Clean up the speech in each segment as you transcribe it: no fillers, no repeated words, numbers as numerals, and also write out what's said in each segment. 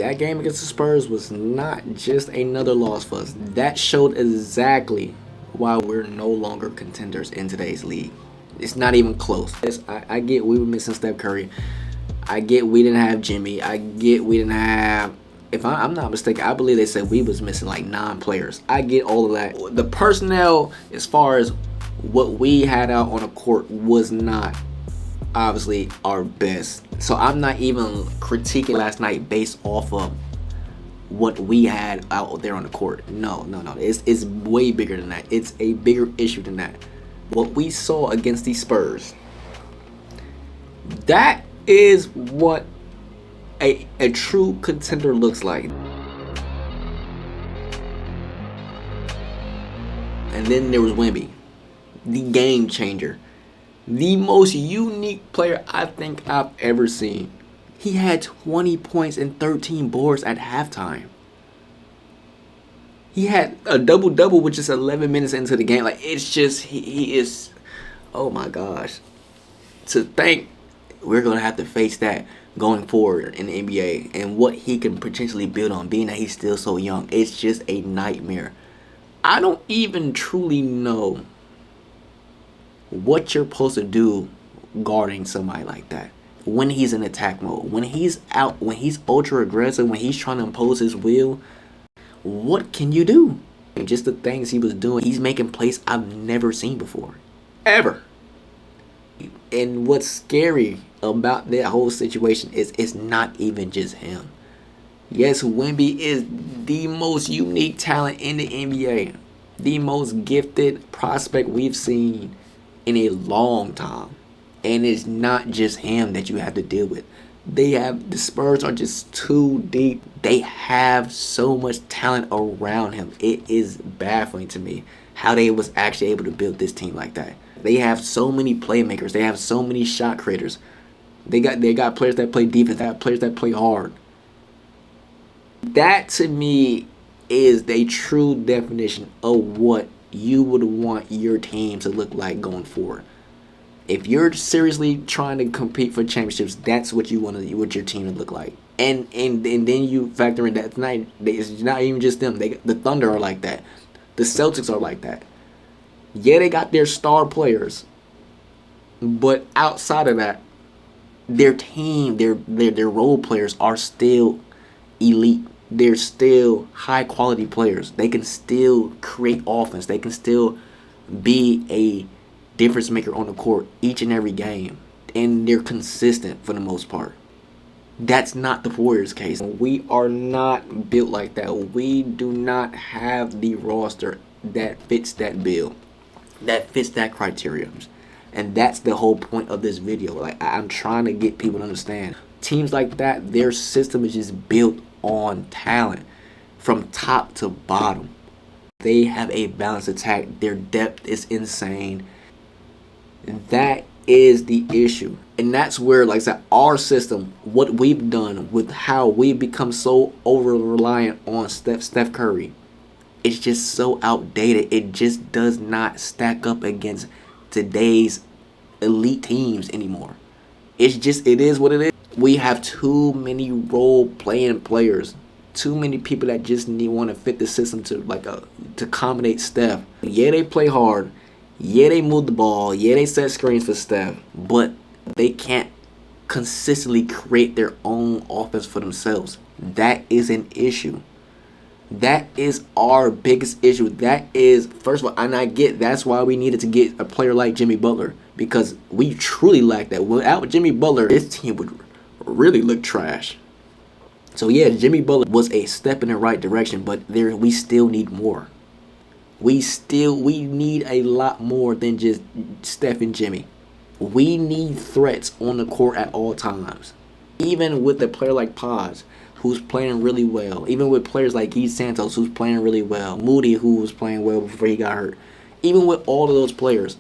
that game against the Spurs was not just another loss for us. That showed exactly why we're no longer contenders in today's league. It's not even close. I get we were missing Steph Curry. I get we didn't have Jimmy. I get we didn't have. If I'm not mistaken, I believe they said we was missing like 9 players. I get all of that. The personnel, as far as what we had out on the court, was not obviously our best. So I'm not even critiquing last night based off of what we had out there on the court. No. It's way bigger than that. It's a bigger issue than that. What we saw against the Spurs, that is what a true contender looks like. And then there was Wemby, the game changer, the most unique player I think I've ever seen. He had 20 points and 13 boards at halftime. He had a double-double with just 11 minutes into the game. Like, it's just, he is, oh my gosh. To think we're going to have to face that going forward in the NBA and what he can potentially build on, being that he's still so young. It's just a nightmare. I don't even truly know what you're supposed to do guarding somebody like that when he's in attack mode, when he's out, when he's ultra aggressive, when he's trying to impose his will. What can you do? And just the things he was doing, he's making plays I've never seen before, ever. And what's scary about that whole situation is it's not even just him. Yes, Wemby is the most unique talent in the NBA, the most gifted prospect we've seen in a long time. And it's not just him that you have to deal with. The Spurs are just too deep. They have so much talent around him. It is baffling to me how they was actually able to build this team like that. They have so many playmakers. They have so many shot creators. They got players that play defense. They have players that play hard. That to me is the true definition of what you would want your team to look like going forward. If you're seriously trying to compete for championships, that's what you want your team to look like. And then you factor in that it's not even just them. The Thunder are like that. The Celtics are like that. Yeah, they got their star players, but outside of that, their team, their role players are still elite. They're still high quality players. They can still create offense. They can still be a difference maker on the court each and every game, and they're consistent for the most part. That's not the Warriors' case. We are not built like that. We do not have the roster that fits that bill, that fits that criteria. And that's the whole point of this video. Like, I'm trying to get people to understand. Teams like that, their system is just built on talent from top to bottom. They have a balanced attack. Their depth is insane. That is the issue. And that's where, like I said, our system, what we've done with how we've become so over-reliant on Steph Curry, it's just so outdated. It just does not stack up against today's elite teams anymore. It is what it is. We have too many role-playing players. Too many people that just want to fit the system to accommodate Steph. Yeah, they play hard. Yeah, they move the ball. Yeah, they set screens for Steph. But they can't consistently create their own offense for themselves. That is an issue. That is our biggest issue. That is, first of all, and I get that's why we needed to get a player like Jimmy Butler, because we truly lack that. Without Jimmy Butler, this team would really look trash. So yeah, Jimmy Butler was a step in the right direction, but we still need more. We need a lot more than just Steph and Jimmy. We need threats on the court at all times. Even with a player like Paz, who's playing really well. Even with players like Keith Santos, who's playing really well. Moody, who was playing well before he got hurt. Even with all of those players,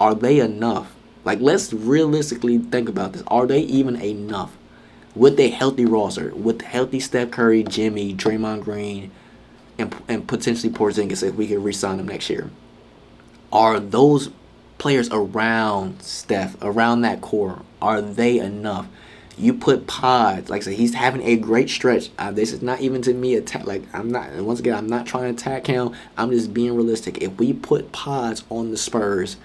are they enough? Like, let's realistically think about this. Are they even enough? With a healthy roster, with healthy Steph Curry, Jimmy, Draymond Green, and potentially Porzingis if we can re-sign him next year. Are those players around Steph, around that core, are they enough? You put pods. Like I said, he's having a great stretch. This is not even to me attack. Like I'm not. And once again, I'm not trying to attack him. I'm just being realistic. If we put pods on the Spurs,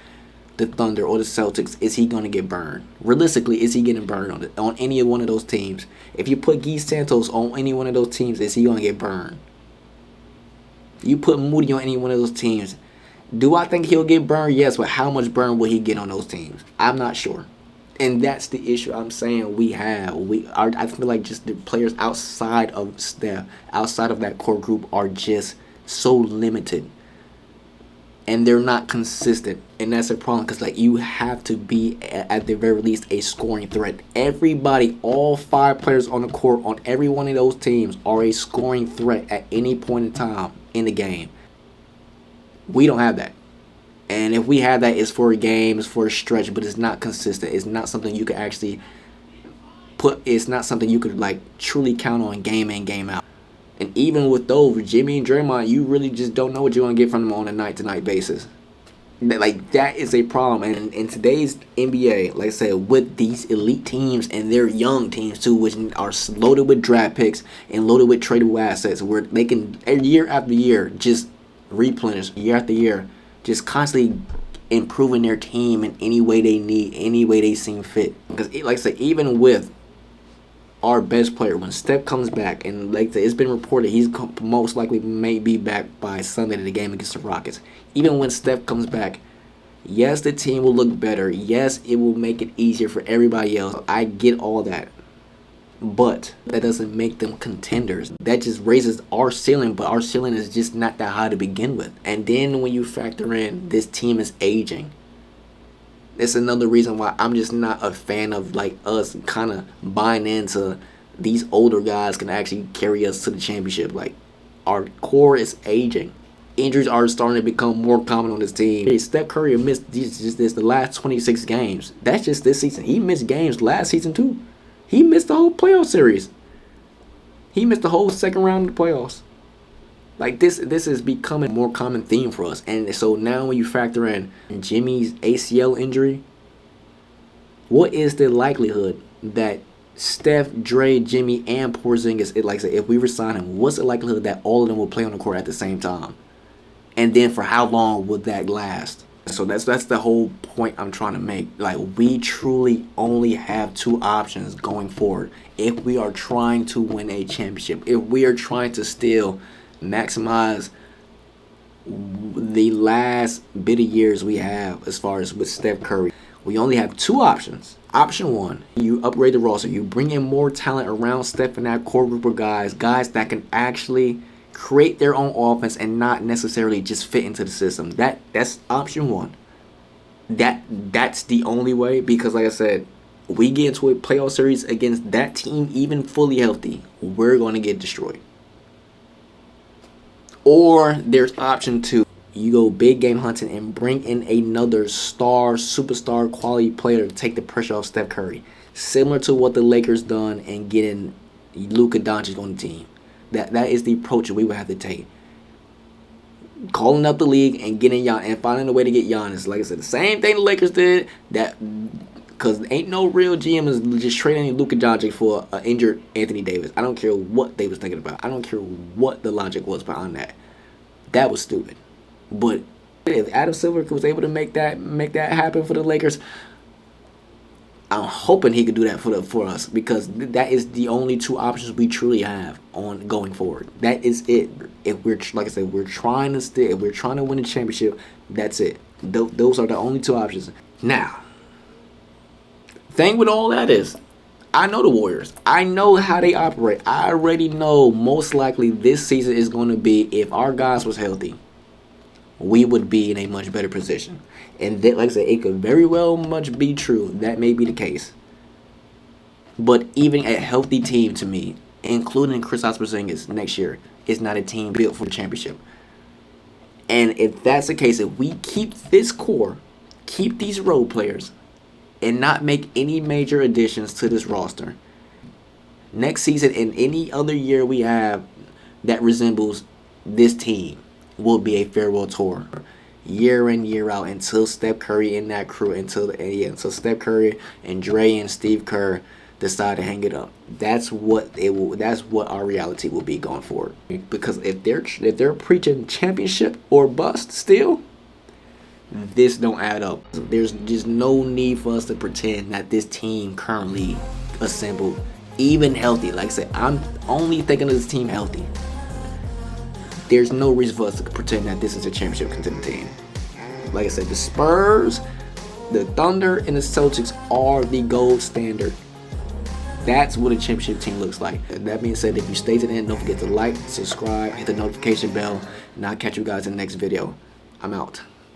the Thunder, or the Celtics, is he gonna get burned? Realistically, is he getting burned on any one of those teams? If you put Guy Santos on any one of those teams, is he gonna get burned? You put Moody on any one of those teams. Do I think he'll get burned? Yes, but how much burn will he get on those teams? I'm not sure. And that's the issue I'm saying we have. I feel like just the players outside of Steph, outside of that core group, are just so limited. And they're not consistent. And that's a problem because, like, you have to be, at the very least, a scoring threat. Everybody, all 5 players on the court on every one of those teams are a scoring threat at any point in time in the game. We don't have that. And if we have that, it's for a game, it's for a stretch, but it's not consistent. It's not something you can actually it's not something you could, like, truly count on game in, game out. And even with those, Jimmy and Draymond, you really just don't know what you're going to get from them on a night-to-night basis. Like, that is a problem. And in today's NBA, like I said, with these elite teams and their young teams too, which are loaded with draft picks and loaded with tradable assets, where they can, year after year, just replenish, year after year, just constantly improving their team in any way they need, any way they seem fit. Because, like I said, even with our best player, when Steph comes back, and like I said, it's been reported he's most likely may be back by Sunday to the game against the Rockets. Even when Steph comes back, yes, the team will look better. Yes, it will make it easier for everybody else. I get all that. But that doesn't make them contenders. That just raises our ceiling, but our ceiling is just not that high to begin with. And then when you factor in this team is aging, it's another reason why I'm just not a fan of, like, us kind of buying into these older guys can actually carry us to the championship. Like, our core is aging. Injuries are starting to become more common on this team. Hey, Steph Curry missed the last 26 games. That's just this season. He missed games last season too. He missed the whole playoff series. He missed the whole second round of the playoffs. Like, this is becoming a more common theme for us. And so now when you factor in Jimmy's ACL injury, what is the likelihood that Steph, Dre, Jimmy, and Porzingis, like I said, if we resign him, what's the likelihood that all of them will play on the court at the same time? And then for how long would that last? So that's the whole point I'm trying to make. Like, we truly only have 2 options going forward if we are trying to win a championship. If we are trying to still maximize the last bit of years we have as far as with Steph Curry, we only have 2 options. Option 1, you upgrade the roster. You bring in more talent around Steph and that core group of guys that can actually create their own offense and not necessarily just fit into the system. That's option 1. That's the only way, because like I said, we get into a playoff series against that team, even fully healthy, we're going to get destroyed. Or there's option 2. You go big game hunting and bring in another superstar quality player to take the pressure off Steph Curry. Similar to what the Lakers done and getting Luka Doncic on the team. That is the approach that we would have to take. Calling up the league and getting Giannis and finding a way to get Giannis. Like I said, the same thing the Lakers did. Because ain't no real GM is just trading Luka Doncic for an injured Anthony Davis. I don't care what they was thinking about. I don't care what the logic was behind that. That was stupid. But if Adam Silver was able to make that happen for the Lakers, I'm hoping he could do that for us, because that is the only 2 options we truly have on going forward. That is it. If we're, like I said, we're trying to if we're trying to win a championship, that's it. Those are the only 2 options. Now, thing with all that is, I know the Warriors. I know how they operate. I already know most likely this season is going to be, if our guys was healthy, we would be in a much better position. And that, like I said, it could very well much be true. That may be the case. But even a healthy team, to me, including Kristaps Porzingis next year, is not a team built for the championship. And if that's the case, if we keep this core, keep these role players, and not make any major additions to this roster, next season and any other year we have that resembles this team will be a farewell tour, year in, year out, until Steph Curry and that crew, until Steph Curry and Dre and Steve Kerr decide to hang it up. That's what it will. That's what our reality will be going forward. Because if they're preaching championship or bust still, this don't add up. There's just no need for us to pretend that this team currently assembled, even healthy. Like I said, I'm only thinking of this team healthy. There's no reason for us to pretend that this is a championship contending team. Like I said, the Spurs, the Thunder, and the Celtics are the gold standard. That's what a championship team looks like. That being said, if you stay to the end, don't forget to like, subscribe, hit the notification bell, and I'll catch you guys in the next video. I'm out.